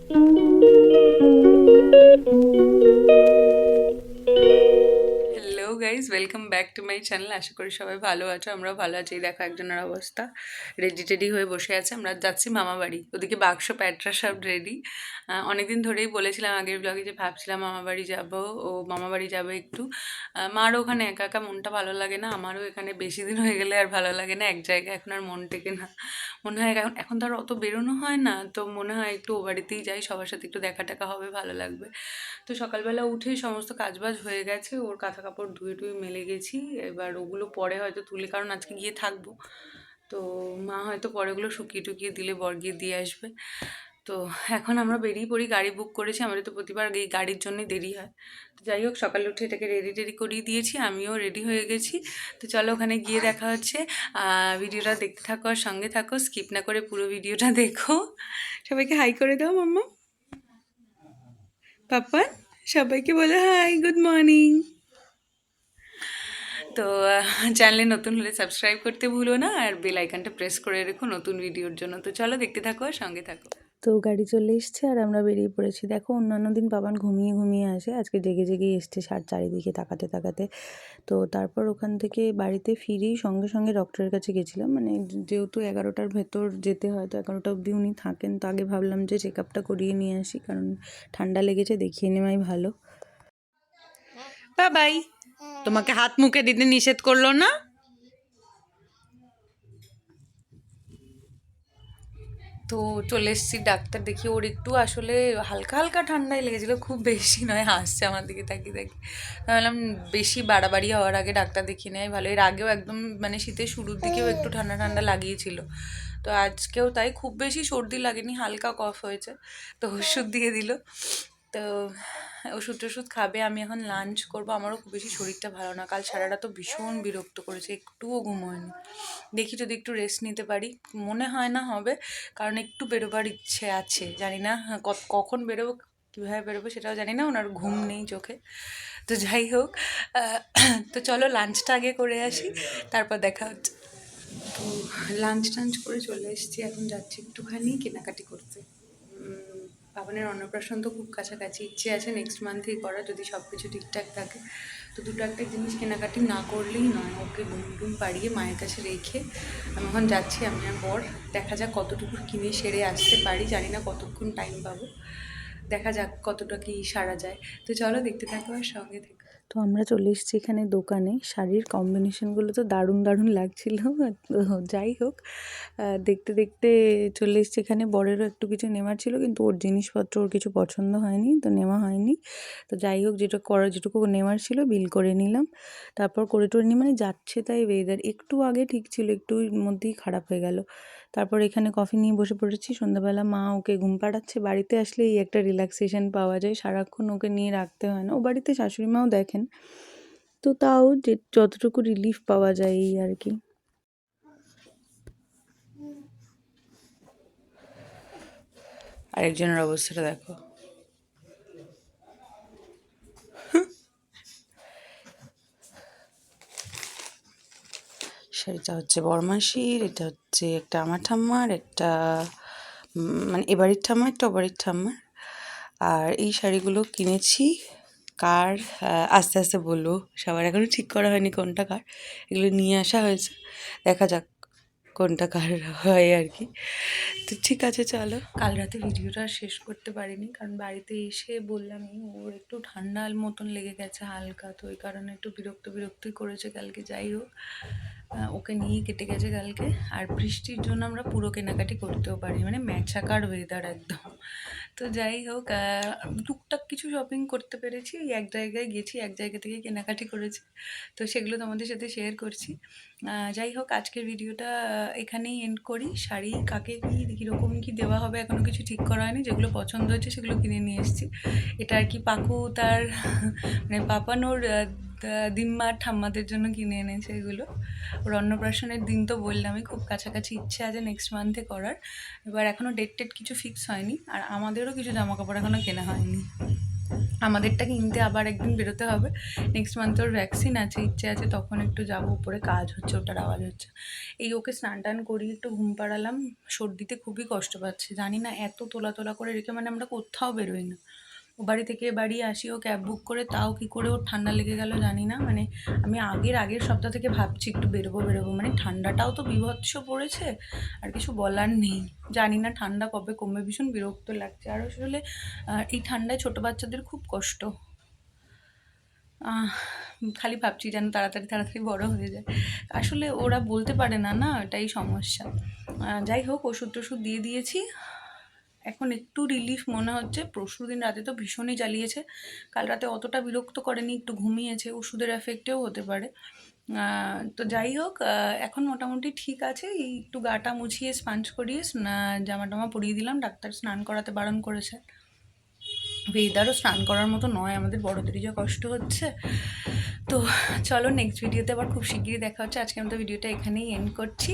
Hello guys, welcome back to my channel. আশা করি সবাই ভালো আছো, আমরাও ভালো আছি। এই দেখো একজনের অবস্থা, রেডি টেডি হয়ে বসে আছে। আমরা যাচ্ছি মামা বাড়ি, ওদিকে বাক্স প্যাটরা সব রেডি। অনেকদিন ধরেই বলেছিলাম আগের ব্লগে যে ভাবছিলাম মামা বাড়ি যাবো, ও মামা বাড়ি যাবো একটু। মারও ওখানে একা একা মনটা ভালো লাগে না, আমারও এখানে বেশি দিন হয়ে গেলে আর ভালো লাগে না, এক জায়গায় এখন আর মন টেকে না। মনে হয় এখন এখন তো আর অত বেরোনো হয় না, তো মনে হয় একটু ও বাড়িতেই যাই, সবার সাথে একটু দেখা টাকা হবে, ভালো লাগবে। তো সকালবেলা উঠেই সমস্ত কাজবাজ হয়ে গেছে, ওর কাঁথা কাপড় ধুয়ে টুয়ে মেলে গেছি। এবার ওগুলো পরে হয়তো তুলে, কারণ আজকে গিয়ে থাকবো, তো মা হয়তো পরে ওগুলো শুকিয়ে টুকিয়ে দিলে বর গিয়ে দিয়ে আসবে। তো এখন আমরা বেরিয়ে পড়ি, গাড়ি বুক করেছি, আমাদের তো প্রতিবার এই গাড়ির জন্যই দেরি হয়। তো যাই হোক, সকালে উঠে এটাকে রেডি টেডি করিয়ে দিয়েছি, আমিও রেডি হয়ে গেছি। তো চলো ওখানে গিয়ে দেখা হচ্ছে। ভিডিওটা দেখতে থাকো আর সঙ্গে থাকো, স্কিপ না করে পুরো ভিডিওটা দেখো। সবাইকে হাই করে দাও মাম্মা, পাপা, সবাইকে বলো হাই, গুড মর্নিং। তো চ্যানেলে নতুন হলে সাবস্ক্রাইব করতে ভুলো না, আর বেল আইকনটা প্রেস করে রেখো নতুন ভিডিওর জন্য। তো চলো দেখতে থাকো আর সঙ্গে থাকো। তো গাড়ি চলে এসছে আর আমরা বেরিয়ে পড়েছি। দেখো অন্যান্য দিন বাবান ঘুমিয়ে ঘুমিয়ে আসে, আজকে জেগে জেগেই এসছে চারিদিকে তাকাতে তাকাতে। তো তারপর ওখান থেকে বাড়িতে ফিরেই সঙ্গে সঙ্গে ডক্টরের কাছে গেছিলাম, মানে যেহেতু 11টার ভেতর যেতে হয়, তো 11টা অবধি উনি থাকেন। তো আগে ভাবলাম যে চেক আপটা করিয়ে নিয়ে আসি, কারণ ঠান্ডা লেগেছে, দেখিয়ে নেওয়াই ভালো। বাবাই, তোমাকে হাত মুখে দিতে নিষেধ করলো না? তো চলে এসেছি, ডাক্তার দেখি। ওর একটু আসলে হালকা হালকা ঠান্ডাই লেগেছিলো, খুব বেশি নয়। হাসছে আমার দিকে তাকিয়ে তাকিয়ে। ভাবলাম বেশি বাড়াবাড়ি হওয়ার আগে ডাক্তার দেখিয়ে নেয় ভালো। এর আগেও একদম মানে শীতের শুরুর দিকেও একটু ঠান্ডা ঠান্ডা লাগিয়েছিল, তো আজকেও তাই। খুব বেশি সর্দি লাগেনি, হালকা কফ হয়েছে, তো ওষুধ দিয়ে দিল। তো ওষুধ টষুধ খাবে। আমি এখন লাঞ্চ করবো, আমারও খুব বেশি শরীরটা ভালো না, কাল সারাটা তো ভীষণ বিরক্ত করেছে, একটুও ঘুম হয়নি। দেখি যদি একটু রেস্ট নিতে পারি, মনে হয় না হবে, কারণ একটু বেরোবার ইচ্ছে আছে। জানি না কখন বেরোবো, কীভাবে বেরোবো সেটাও জানি না, ওনার ঘুম নেই চোখে। তো যাই হোক, তো চলো লাঞ্চটা আগে করে আসি, তারপর দেখা হচ্ছে। তো লাঞ্চ টাঞ্চ করে চলে এসেছি, এখন যাচ্ছি একটুখানি কেনাকাটি করতে। পাবনের অন্নপ্রাশন তো খুব কাছাকাছি, ইচ্ছে আছে নেক্সট মান্থেই করা, যদি সব কিছু ঠিকঠাক থাকে। তো দুটো একটা জিনিস কেনাকাটি না করলেই নয়, ওকে ঘুম টুম পাড়িয়ে মায়ের কাছে রেখে আমি এখন যাচ্ছি, আমি আর বর। দেখা যাক কতটুকু কিনে সেরে আসতে পারি, জানি না কতক্ষণ টাইম পাবো, দেখা যাক কতটা কি সারা যায়। তো চলো দেখতে থাকো আর সঙ্গে থেকো। তো আমরা চলে এসেছি এখানে দোকানে, শাড়ির কম্বিনেশনগুলো তো দারুণ দারুণ লাগছিল। তো যাই হোক, দেখতে দেখতে চলে এসেছি এখানে। বরেরও একটু কিছু নেওয়ার ছিল, কিন্তু ওর জিনিসপত্র ওর কিছু পছন্দ হয়নি, তো নেওয়া হয়নি। তো যাই হোক, যেটুকু নেওয়ার ছিল বিল করে নিলাম, তারপর করে টোরে নিই। মানে যাচ্ছে তাই ওয়েদার, একটু আগে ঠিক ছিল, একটুর মধ্যেই খারাপ হয়ে গেল। তারপর এখানে কফি নিয়ে বসে পড়েছি। সন্ধ্যাবেলা মা ওকে ঘুম পাড়াচ্ছে। বাড়িতে আসলে এই একটা রিল্যাক্সেশন পাওয়া যায়, সারাক্ষণ ওকে নিয়ে রাখতে হয় না। ও বাড়িতে শাশুড়ি মাও দেখেন, তো তাও যে যতটুকু রিলিফ পাওয়া যায় এই আর কি। আরেকজনের অবস্থাটা দেখো। শাড়িটা হচ্ছে বরমাসির, এটা হচ্ছে একটা আমার ঠাম্মার, একটা মানে এবাড়ির ঠাম্মা, একটা ওবাড়ির ঠাম্মার। আর এই শাড়িগুলো কিনেছি কার, আস্তে আস্তে বলবো, সবার এখনও ঠিক করা হয়নি কোনটা কার। এগুলো নিয়ে আসা হয়েছে, দেখা যাক কোনটা কার হয় আর কি। তো ঠিক আছে চলো। কাল রাতে ভিডিওটা শেষ করতে পারিনি, কারণ বাড়িতে এসে বললামই ওর একটু ঠান্ডার মতন লেগে গেছে হালকা, তো ওই কারণে একটু বিরক্তই করেছে কালকে। যাই হোক, ওকে নিয়েই কেটে গেছে কালকে। আর বৃষ্টির জন্য আমরা পুরো কেনাকাটি করতেও পারি, মানে ম্যাচাকার ওয়েদার একদম। তো যাই হোক, টুকটাক কিছু শপিং করতে পেরেছি, এক জায়গায় গেছি, এক জায়গা থেকে কেনাকাটি করেছি, তো সেগুলো তোমাদের সাথে শেয়ার করছি। যাই হোক, আজকের ভিডিওটা এখানেই এন্ড করি। শাড়ি কাকে কীরকম কী দেওয়া হবে এখনও কিছু ঠিক করা হয়নি, যেগুলো পছন্দ হয়েছে সেগুলো কিনে নিয়ে এসেছি। এটা আর কি পাকু তার মানে পাপানোর দিম্মা ঠাম্মাদের জন্য কিনে এনেছে এগুলো। ওর অন্নপ্রাশনের দিন তো বললামই, খুব কাছাকাছি, ইচ্ছে আছে নেক্সট মান্থে করার। এবার এখনও ডেট টেট কিছু ফিক্স হয়নি, আর আমাদেরও কিছু জামা কাপড় এখনও কেনা হয়নি। আমাদেরটা কিনতে আবার একদিন বেরোতে হবে। নেক্সট মান্থে ওর ভ্যাকসিন আছে, ইচ্ছে আছে তখন একটু যাব। উপরে কাজ হচ্ছে, ওটার আওয়াজ হচ্ছে। এই ওকে স্নান টান করিয়ে একটু ঘুম পাড়ালাম। সর্দিতে খুবই কষ্ট পাচ্ছে, জানি না এত তোলা তোলা করে রেখে, মানে আমরা কোথাও বেরোই না। ও বাড়ি থেকে বাড়ি আসি, ও ক্যাব বুক করে, তাও কী করে ওর ঠান্ডা লেগে গেল জানি না। মানে আমি আগের সপ্তাহ থেকে ভাবছি একটু বেরোবো, মানে ঠান্ডাটাও তো বীভৎস পড়েছে, আর কিছু বলার নেই। জানি না ঠান্ডা কবে কমবে, ভীষণ বিরক্ত লাগছে। আর আসলে এই ঠান্ডায় ছোটো বাচ্চাদের খুব কষ্ট। আহ, খালি ভাবছি যেন তাড়াতাড়ি তাড়াতাড়ি বড় হয়ে যায়। আসলে ওরা বলতে পারে না, না এটাই সমস্যা। যাই হোক, ওষুধ টষুধ দিয়ে দিয়েছি, এখন একটু রিলিফ মনে হচ্ছে। পরশুদিন রাতে তো ভীষণই জ্বালিয়েছে, কাল রাতে অতটা বিরক্ত করেনি, একটু ঘুমিয়েছে, ওষুধের এফেক্টেও হতে পারে। তো যাই হোক, এখন মোটামুটি ঠিক আছে। এই একটু গাটা মুছিয়ে স্পাঞ্জ করিয়ে জামা টামা পরিয়ে দিলাম, ডাক্তার স্নান করাতে বারণ করেছে। ওয়েদারও স্নান করার মতো নয়, আমাদের বড়দেরই যা কষ্ট হচ্ছে। তো চলো, নেক্সট ভিডিওতে আবার খুব শিগগিরই দেখা হচ্ছে। আজকে আমি তো ভিডিওটা এখানেই এন্ড করছি।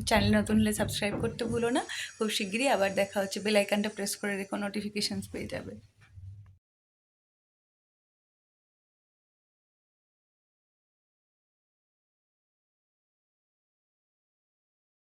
চ্যানেল নতুন হলে সাবস্ক্রাইব করতে ভুলো না। খুব শিগগিরই আবার দেখা হচ্ছে। বেল আইকনটা প্রেস করে রেখো, নোটিফিকেশানস পেয়ে যাবে।